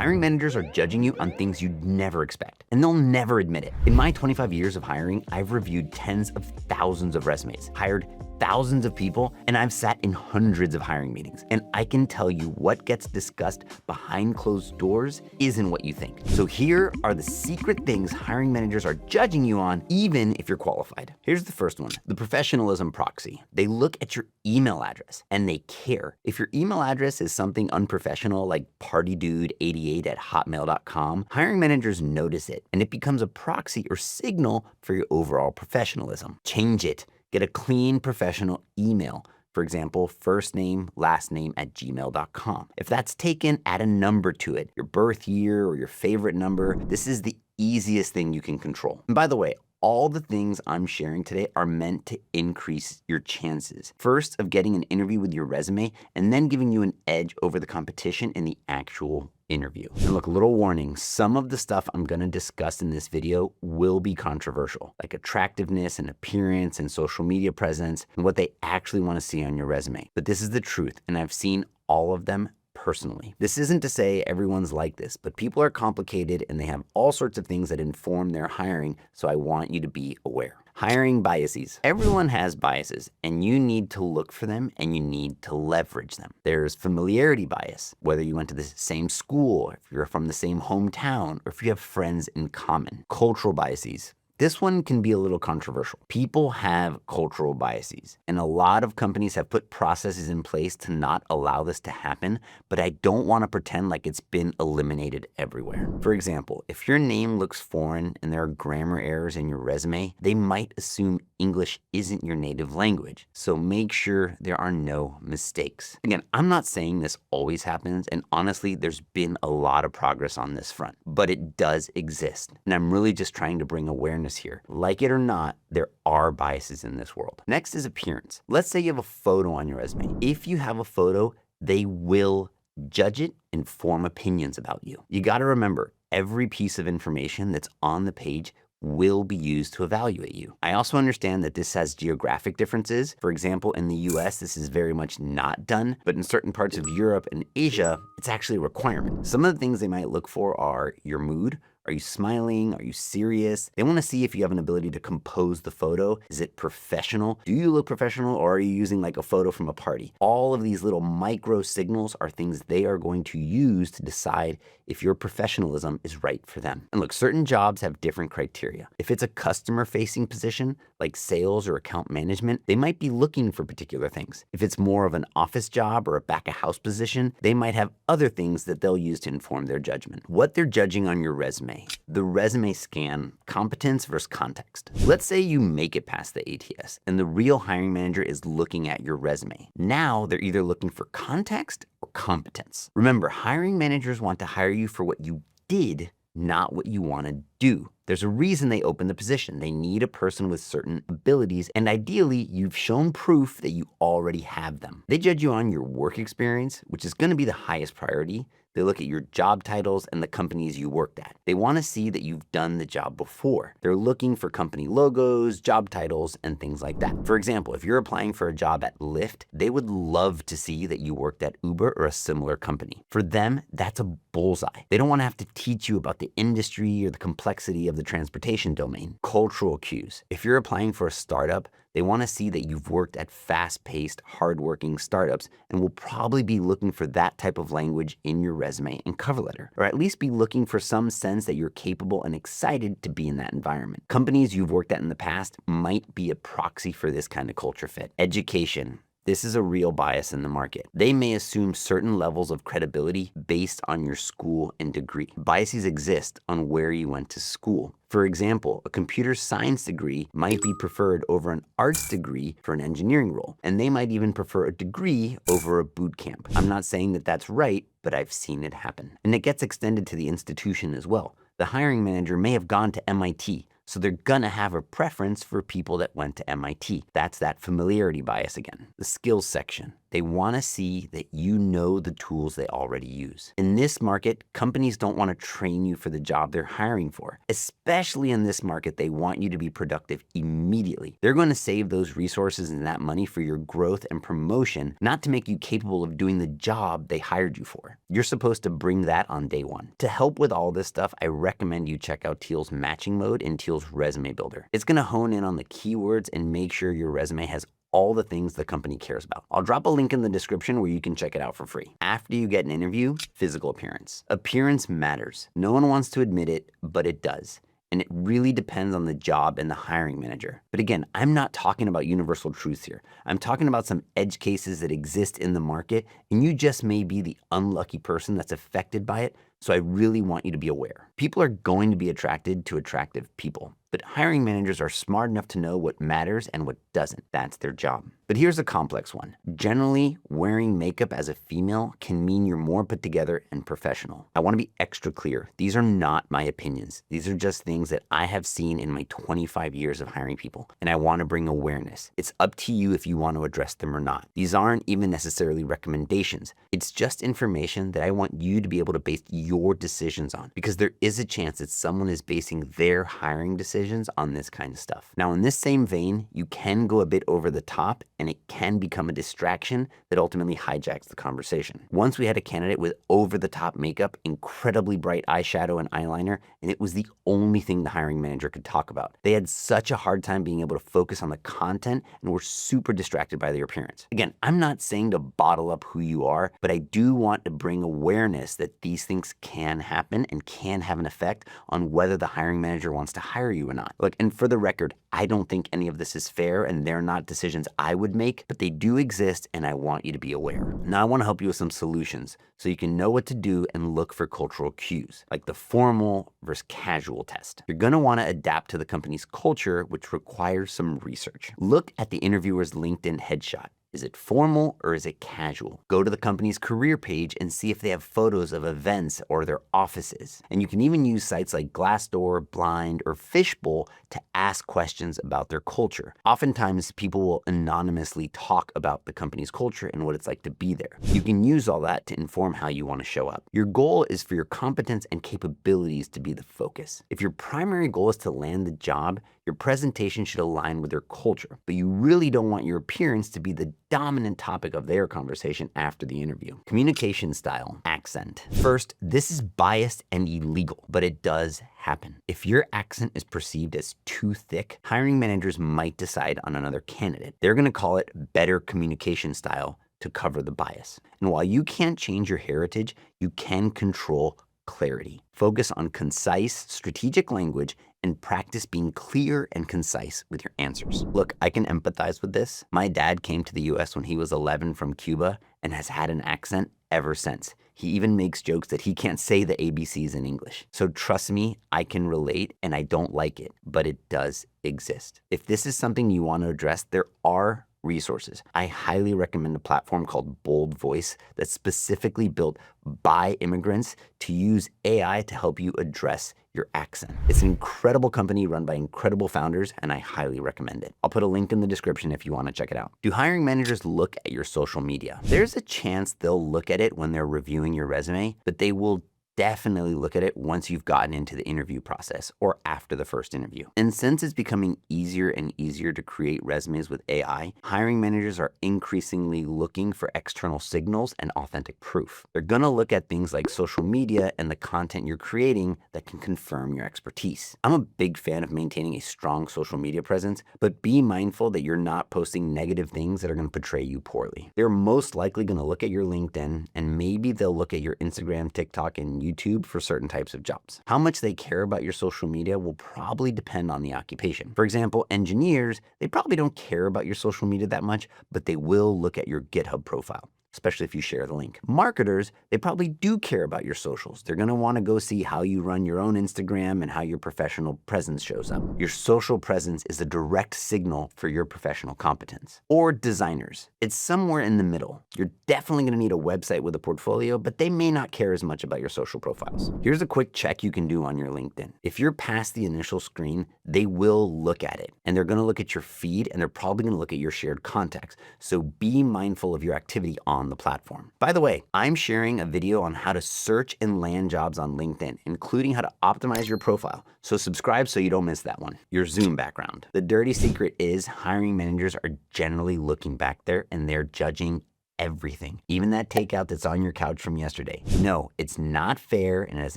Hiring managers are judging you on things you'd never expect, and they'll never admit it. In my 25 years of hiring, I've reviewed tens of thousands of resumes, hired thousands of people, and I've sat in hundreds of hiring meetings. And I can tell you what gets discussed behind closed doors isn't what you think. So here are the secret things hiring managers are judging you on, even if you're qualified. Here's the first one, the professionalism proxy. They look at your email address and they care. If your email address is something unprofessional like partydude88@hotmail.com, hiring managers notice it and it becomes a proxy or signal for your overall professionalism. Change it. Get a clean professional email. For example, first name, last name @gmail.com. If that's taken, add a number to it, your birth year or your favorite number. This is the easiest thing you can control. And by the way, all the things I'm sharing today are meant to increase your chances. First, of getting an interview with your resume, and then giving you an edge over the competition in the actual interview. And look, a little warning, some of the stuff I'm gonna discuss in this video will be controversial, like attractiveness and appearance and social media presence and what they actually wanna see on your resume. But this is the truth, and I've seen all of them personally. This isn't to say everyone's like this, but people are complicated and they have all sorts of things that inform their hiring, so I want you to be aware. Hiring biases. Everyone has biases and you need to look for them and you need to leverage them. There's familiarity bias, whether you went to the same school, if you're from the same hometown, or if you have friends in common. Cultural biases. This one can be a little controversial. People have cultural biases, and a lot of companies have put processes in place to not allow this to happen, but I don't want to pretend like it's been eliminated everywhere. For example, if your name looks foreign and there are grammar errors in your resume, they might assume English isn't your native language, so make sure there are no mistakes. Again, I'm not saying this always happens, and honestly, there's been a lot of progress on this front, but it does exist, and I'm really just trying to bring awareness here. Like it or not, there are biases in this world. Next is appearance. Let's say you have a photo on your resume. If you have a photo, they will judge it and form opinions about you. You got to remember, every piece of information that's on the page will be used to evaluate you. I also understand that this has geographic differences. For example, in the US, this is very much not done, but in certain parts of Europe and Asia, it's actually a requirement. Some of the things they might look for are your mood. Are you smiling? Are you serious? They want to see if you have an ability to compose the photo. Is it professional? Do you look professional, or are you using like a photo from a party? All of these little micro signals are things they are going to use to decide if your professionalism is right for them. And look, certain jobs have different criteria. If it's a customer-facing position, like sales or account management, they might be looking for particular things. If it's more of an office job or a back-of-house position, they might have other things that they'll use to inform their judgment. What they're judging on your resume. The resume scan, competence versus context. Let's say you make it past the ATS and the real hiring manager is looking at your resume. Now they're either looking for context or competence. Remember, hiring managers want to hire you for what you did, not what you want to do. There's a reason they open the position. They need a person with certain abilities, and ideally, you've shown proof that you already have them. They judge you on your work experience, which is going to be the highest priority. They look at your job titles and the companies you worked at. They want to see that you've done the job before. They're looking for company logos, job titles, and things like that. For example, if you're applying for a job at Lyft, they would love to see that you worked at Uber or a similar company. For them, that's a bullseye. They don't want to have to teach you about the industry or the complexity of the transportation domain. Cultural cues. If you're applying for a startup, they want to see that you've worked at fast-paced, hardworking startups and will probably be looking for that type of language in your resume and cover letter, or at least be looking for some sense that you're capable and excited to be in that environment. Companies you've worked at in the past might be a proxy for this kind of culture fit. Education. This is a real bias in the market. They may assume certain levels of credibility based on your school and degree. Biases exist on where you went to school. For example, a computer science degree might be preferred over an arts degree for an engineering role, and they might even prefer a degree over a boot camp. I'm not saying that that's right, but I've seen it happen. And it gets extended to the institution as well. The hiring manager may have gone to MIT, so they're gonna have a preference for people that went to MIT. That's that familiarity bias again. The skills section. They want to see that you know the tools they already use. In this market, companies don't want to train you for the job they're hiring for. Especially in this market, they want you to be productive immediately. They're going to save those resources and that money for your growth and promotion, not to make you capable of doing the job they hired you for. You're supposed to bring that on day one. To help with all this stuff, I recommend you check out Teal's matching mode in Teal's resume builder. It's going to hone in on the keywords and make sure your resume has all the things the company cares about. I'll drop a link in the description where you can check it out for free. After you get an interview, physical appearance. Appearance matters. No one wants to admit it, but it does. And it really depends on the job and the hiring manager. But again, I'm not talking about universal truths here. I'm talking about some edge cases that exist in the market, and you just may be the unlucky person that's affected by it. So I really want you to be aware. People are going to be attracted to attractive people, but hiring managers are smart enough to know what matters and what doesn't. That's their job. But here's a complex one. Generally, wearing makeup as a female can mean you're more put together and professional. I want to be extra clear. These are not my opinions. These are just things that I have seen in my 25 years of hiring people, and I want to bring awareness. It's up to you if you want to address them or not. These aren't even necessarily recommendations. It's just information that I want you to be able to base your decisions on, because there is a chance that someone is basing their hiring decisions on this kind of stuff. Now, in this same vein, you can go a bit over the top, and it can become a distraction that ultimately hijacks the conversation. Once we had a candidate with over-the-top makeup, incredibly bright eyeshadow and eyeliner, and it was the only thing the hiring manager could talk about. They had such a hard time being able to focus on the content and were super distracted by their appearance. Again, I'm not saying to bottle up who you are, but I do want to bring awareness that these things can happen and can have an effect on whether the hiring manager wants to hire you or not. Look, and for the record, I don't think any of this is fair, and they're not decisions I would make, but they do exist, and I want you to be aware. Now, I want to help you with some solutions so you can know what to do and look for cultural cues, like the formal versus casual test. You're going to want to adapt to the company's culture, which requires some research. Look at the interviewer's LinkedIn headshot. Is it formal or is it casual? Go to the company's career page and see if they have photos of events or their offices. And you can even use sites like Glassdoor, Blind, or Fishbowl to ask questions about their culture. Oftentimes, people will anonymously talk about the company's culture and what it's like to be there. You can use all that to inform how you want to show up. Your goal is for your competence and capabilities to be the focus. If your primary goal is to land the job, your presentation should align with their culture, but you really don't want your appearance to be the dominant topic of their conversation after the interview. Communication style, accent. First, this is biased and illegal, but it does happen. If your accent is perceived as too thick, hiring managers might decide on another candidate. They're going to call it better communication style to cover the bias. And while you can't change your heritage, you can control clarity. Focus on concise, strategic language and practice being clear and concise with your answers. Look, I can empathize with this. My dad came to the US when he was 11 from Cuba and has had an accent ever since. He even makes jokes that he can't say the ABCs in English. So trust me, I can relate, and I don't like it, but it does exist. If this is something you want to address, there are resources. I highly recommend a platform called Bold Voice that's specifically built by immigrants to use AI to help you address your accent. It's an incredible company run by incredible founders, and I highly recommend it. I'll put a link in the description if you want to check it out. Do hiring managers look at your social media? There's a chance they'll look at it when they're reviewing your resume, but they will definitely look at it once you've gotten into the interview process or after the first interview. And since it's becoming easier and easier to create resumes with AI, hiring managers are increasingly looking for external signals and authentic proof. They're gonna look at things like social media and the content you're creating that can confirm your expertise. I'm a big fan of maintaining a strong social media presence, but be mindful that you're not posting negative things that are gonna portray you poorly. They're most likely gonna look at your LinkedIn, and maybe they'll look at your Instagram, TikTok, and YouTube for certain types of jobs. How much they care about your social media will probably depend on the occupation. For example, engineers, they probably don't care about your social media that much, but they will look at your GitHub profile. especially if you share the link. Marketers, they probably do care about your socials. They're gonna wanna go see how you run your own Instagram and how your professional presence shows up. Your social presence is a direct signal for your professional competence. Or designers, it's somewhere in the middle. You're definitely gonna need a website with a portfolio, but they may not care as much about your social profiles. Here's a quick check you can do on your LinkedIn. If you're past the initial screen, they will look at it, and they're gonna look at your feed, and they're probably gonna look at your shared contacts. So be mindful of your activity on the platform. By the way, I'm sharing a video on how to search and land jobs on LinkedIn, including how to optimize your profile. So subscribe so you don't miss that one. Your Zoom background. The dirty secret is hiring managers are generally looking back there and they're judging everything, even that takeout that's on your couch from yesterday. No, it's not fair and it has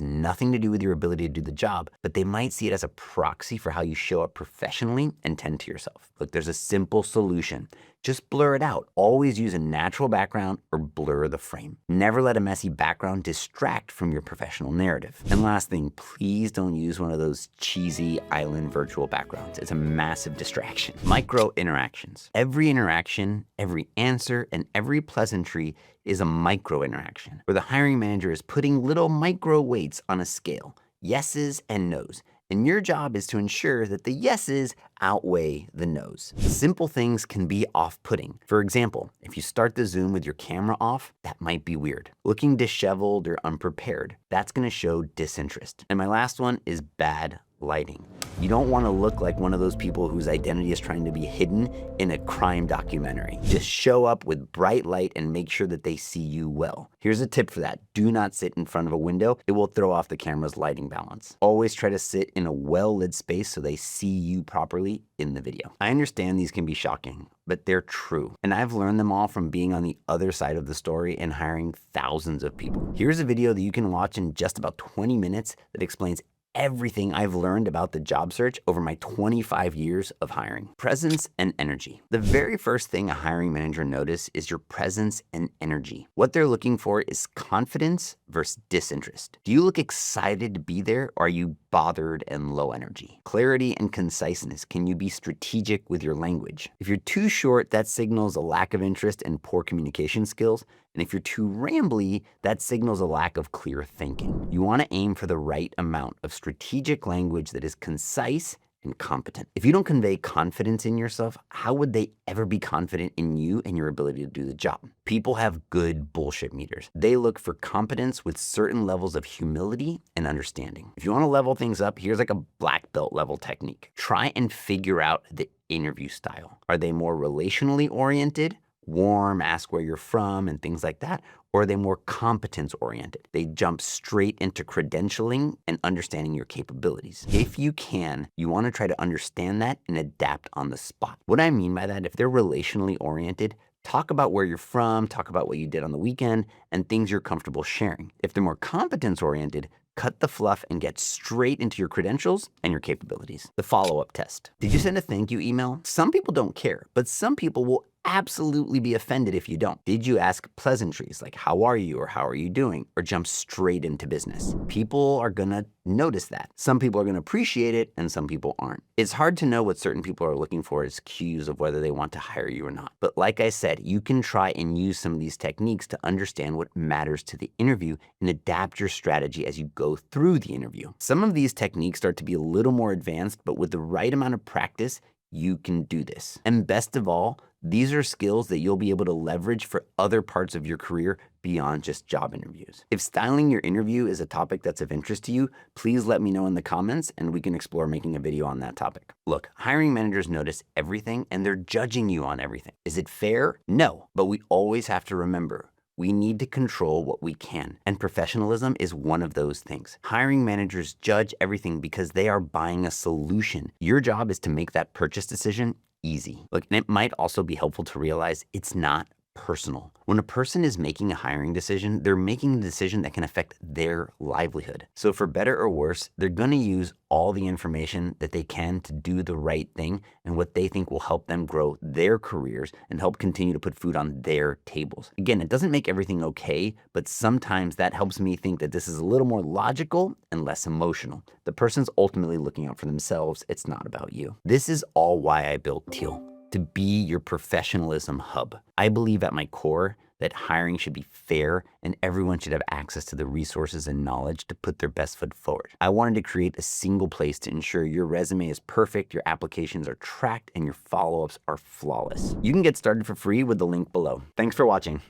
nothing to do with your ability to do the job, but they might see it as a proxy for how you show up professionally and tend to yourself. Look, there's a simple solution. Just blur it out. Always use a natural background or blur the frame. Never let a messy background distract from your professional narrative. And last thing, please don't use one of those cheesy island virtual backgrounds. It's a massive distraction. Micro-interactions. Every interaction, every answer, and every pleasantry is a micro-interaction, where the hiring manager is putting little micro weights on a scale, yeses and nos. And your job is to ensure that the yeses outweigh the nos. Simple things can be off-putting. For example, if you start the Zoom with your camera off, that might be weird. Looking disheveled or unprepared, that's gonna show disinterest. And my last one is bad lighting. You don't want to look like one of those people whose identity is trying to be hidden in a crime documentary. Just show up with bright light and make sure that they see you well. Here's a tip for that. Do not sit in front of a window. It will throw off the camera's lighting balance. Always try to sit in a well-lit space so they see you properly in the video. I understand these can be shocking, but they're true. And I've learned them all from being on the other side of the story and hiring thousands of people. Here's a video that you can watch in just about 20 minutes that explains everything I've learned about the job search over my 25 years of hiring. Presence and energy. The very first thing a hiring manager notices is your presence and energy. What they're looking for is confidence versus disinterest. Do you look excited to be there, or are you bothered and low energy? Clarity and conciseness. Can you be strategic with your language? If you're too short, that signals a lack of interest and poor communication skills. And if you're too rambly, that signals a lack of clear thinking. You want to aim for the right amount of strategic language that is concise and competent. If you don't convey confidence in yourself, how would they ever be confident in you and your ability to do the job? People have good bullshit meters. They look for competence with certain levels of humility and understanding. If you want to level things up, here's like a black belt level technique. Try and figure out the interview style. Are they more relationally oriented? Warm, ask where you're from and things like that? Or are they more competence oriented? They jump straight into credentialing and understanding your capabilities. If you can, you want to try to understand that and adapt on the spot. What I mean by that, if they're relationally oriented, talk about where you're from, talk about what you did on the weekend, and things you're comfortable sharing. If they're more competence oriented, cut the fluff and get straight into your credentials and your capabilities. The follow-up test. Did you send a thank you email? Some people don't care, but some people will absolutely be offended if you don't. Did you ask pleasantries like how are you or how are you doing, or jump straight into business? People are gonna notice that. Some people are gonna appreciate it and some people aren't. It's hard to know what certain people are looking for as cues of whether they want to hire you or not. But like I said, you can try and use some of these techniques to understand what matters to the interview and adapt your strategy as you go through the interview. Some of these techniques start to be a little more advanced, but with the right amount of practice, you can do this. And best of all, these are skills that you'll be able to leverage for other parts of your career beyond just job interviews. If styling your interview is a topic that's of interest to you, please let me know in the comments and we can explore making a video on that topic. Look, hiring managers notice everything and they're judging you on everything. Is it fair? No, but we always have to remember, we need to control what we can, and professionalism is one of those things. Hiring managers judge everything because they are buying a solution. Your job is to make that purchase decision easy. Look, and it might also be helpful to realize it's not personal. When a person is making a hiring decision, they're making a decision that can affect their livelihood. So for better or worse, they're going to use all the information that they can to do the right thing and what they think will help them grow their careers and help continue to put food on their tables. Again, it doesn't make everything okay, but sometimes that helps me think that this is a little more logical and less emotional. The person's ultimately looking out for themselves. It's not about you. This is all why I built Teal, to be your professionalism hub. I believe at my core that hiring should be fair and everyone should have access to the resources and knowledge to put their best foot forward. I wanted to create a single place to ensure your resume is perfect, your applications are tracked, and your follow-ups are flawless. You can get started for free with the link below. Thanks for watching.